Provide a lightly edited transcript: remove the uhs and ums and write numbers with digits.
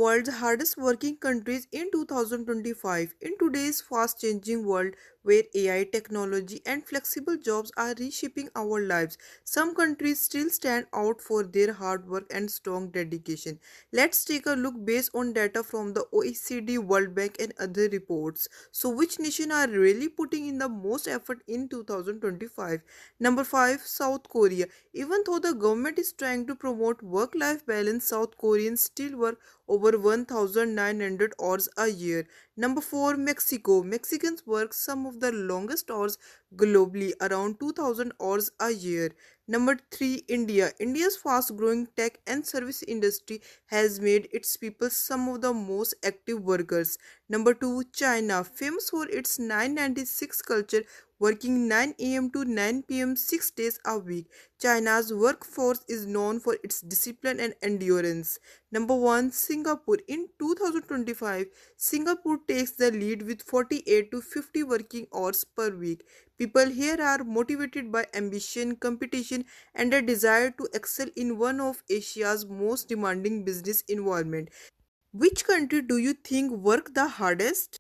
world's hardest working countries in 2025. In today's fast changing world where AI technology and flexible jobs are reshaping our lives, some countries still stand out for their hard work and strong dedication. Let's take a look based on data from the OECD, World Bank, and other reports. So, which nation are really putting in the most effort in 2025? Number 5, South Korea. Even though the government is trying to promote work life balance, South Koreans still work over 1900 hours a year. Number 4, Mexico. Mexicans work some of the longest hours globally, around 2000 hours a year. Number 3, India. India's fast growing tech and service industry has made its people some of the most active workers. Number 2, China. Famous for its 996 culture, working 9 a.m. to 9 p.m. 6 days a week. China's workforce is known for its discipline and endurance. Number 1, Singapore. In 2025, Singapore takes the lead with 48 to 50 working hours per week. People here are motivated by ambition, competition, and a desire to excel in one of Asia's most demanding business environment. Which country do you think work the hardest?